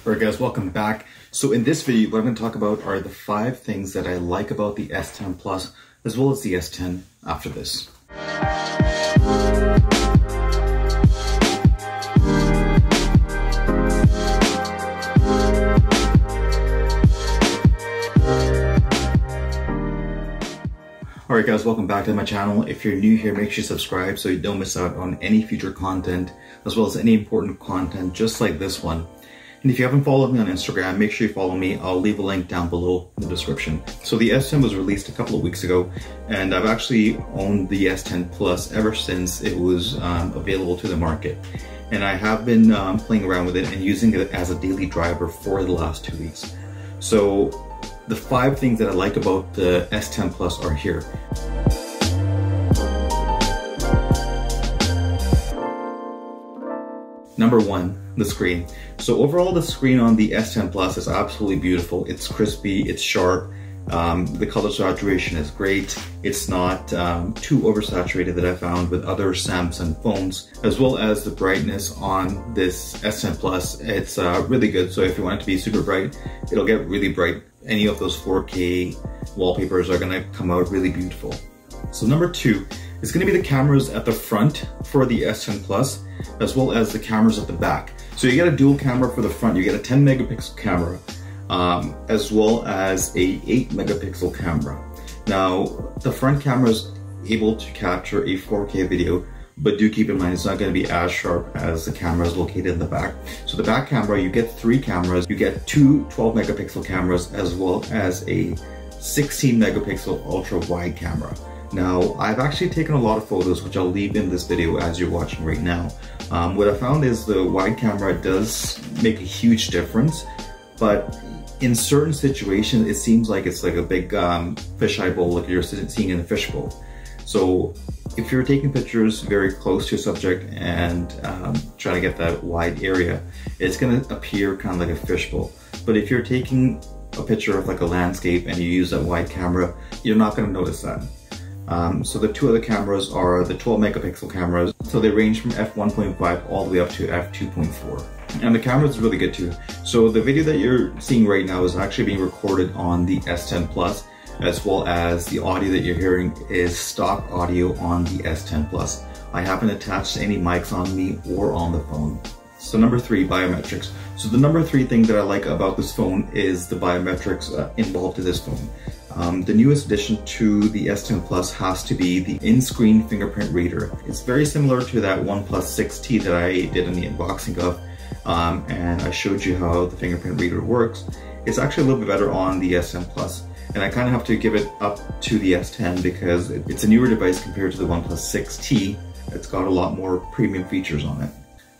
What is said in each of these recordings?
Alright guys, welcome back. So in this video, what I'm going to talk about are the 5 things that I like about the S10 Plus as well as the S10 after this. Alright guys, welcome back to my channel. If you're new here, make sure you subscribe so you don't miss out on any future content as well as any important content just like this one. And if you haven't followed me on Instagram, make sure you follow me. I'll leave a link down below in the description. So the S10 was released a couple of weeks ago, and I've actually owned the S10 Plus ever since it was available to the market. And I have been playing around with it and using it as a daily driver for the last 2 weeks. So the 5 things that I like about the S10 Plus are here. Number 1, the screen. So overall, the screen on the S10 Plus is absolutely beautiful. It's crispy, it's sharp, the color saturation is great. It's not too oversaturated that I found with other Samsung phones, as well as the brightness on this S10 Plus. It's really good. So if you want it to be super bright, it'll get really bright. Any of those 4K wallpapers are gonna come out really beautiful. So number 2 is gonna be the cameras at the front for the S10 Plus, as well as the cameras at the back. So you get a dual camera for the front. You get a 10 megapixel camera, as well as a 8 megapixel camera. Now, the front camera is able to capture a 4K video, but do keep in mind it's not going to be as sharp as the cameras located in the back. So the back camera, you get 3 cameras. You get 2 12 megapixel cameras, as well as a 16 megapixel ultra wide camera. Now, I've actually taken a lot of photos, which I'll leave in this video as you're watching right now. What I found is the wide camera does make a huge difference, but in certain situations, it seems like it's like a big fisheye bowl, like you're seeing in a fishbowl. So if you're taking pictures very close to a subject and trying to get that wide area, it's gonna appear kind of like a fishbowl. But if you're taking a picture of like a landscape and you use that wide camera, you're not gonna notice that. So the 2 other cameras are the 12 megapixel cameras. So they range from f1.5 all the way up to f2.4. And the camera is really good too. So the video that you're seeing right now is actually being recorded on the S10 Plus, as well as the audio that you're hearing is stock audio on the S10 Plus. I haven't attached any mics on me or on the phone. So number 3, biometrics. So the number 3 thing that I like about this phone is the biometrics involved in this phone. The newest addition to the S10 Plus has to be the in-screen fingerprint reader. It's very similar to that OnePlus 6T that I did in the unboxing of, and I showed you how the fingerprint reader works. It's actually a little bit better on the S10 Plus, and I kind of have to give it up to the S10 because it's a newer device compared to the OnePlus 6T. It's got a lot more premium features on it.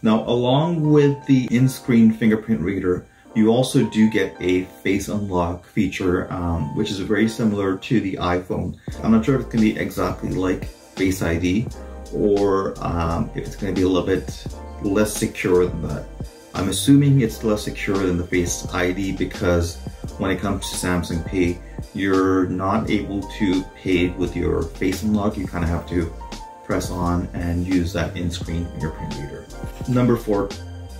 Now, along with the in-screen fingerprint reader, you also do get a face unlock feature, which is very similar to the iPhone. I'm not sure if it's going to be exactly like Face ID or if it's going to be a little bit less secure than that. I'm assuming it's less secure than the Face ID because when it comes to Samsung Pay, you're not able to pay with your face unlock. You kind of have to press on and use that in-screen fingerprint reader. Number 4,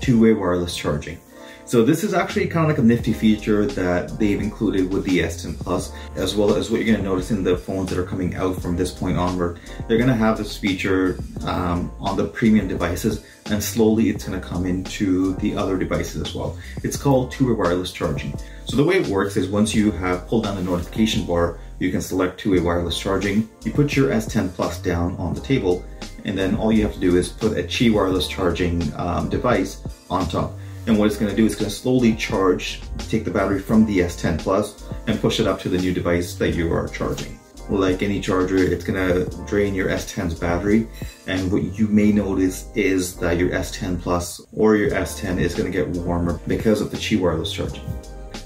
2-way wireless charging. So this is actually kind of like a nifty feature that they've included with the S10 Plus, as well as what you're going to notice in the phones that are coming out from this point onward. They're going to have this feature on the premium devices, and slowly it's going to come into the other devices as well. It's called 2-way wireless charging. So the way it works is once you have pulled down the notification bar, you can select 2-way wireless charging. You put your S10 Plus down on the table, and then all you have to do is put a Qi wireless charging device on top. And what it's going to do is going to slowly charge, take the battery from the S10 Plus and push it up to the new device that you are charging. Like any charger, it's going to drain your S10's battery, and what you may notice is that your S10 Plus or your S10 is going to get warmer because of the Qi wireless charging.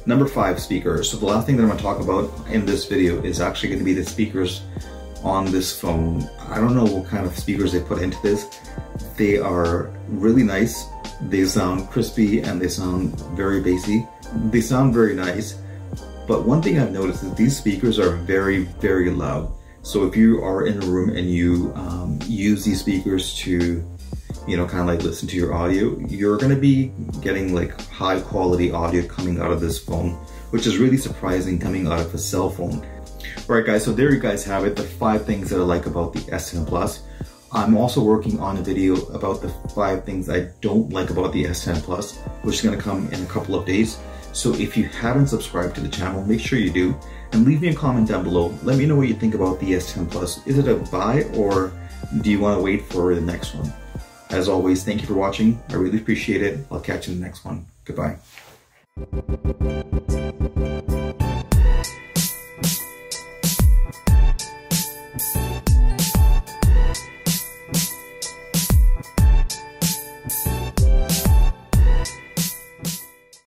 Number 5, speakers. So the last thing that I'm going to talk about in this video is actually going to be the speakers on this phone. I don't know what kind of speakers they put into this. They are really nice. They sound crispy and they sound very bassy. They sound very nice, but one thing I've noticed is these speakers are very, very loud. So if you are in a room and you use these speakers to you know, kind of like listen to your audio, you're gonna be getting like high quality audio coming out of this phone, which is really surprising coming out of a cell phone. All right guys, so there you guys have it, the 5 things that I like about the S10 Plus. I'm also working on a video about the 5 things I don't like about the S10 Plus, which is gonna come in a couple of days. So if you haven't subscribed to the channel, make sure you do, and leave me a comment down below. Let me know what you think about the S10 Plus. Is it a buy, or do you wanna wait for the next one? As always, thank you for watching. I really appreciate it. I'll catch you in the next one. Goodbye.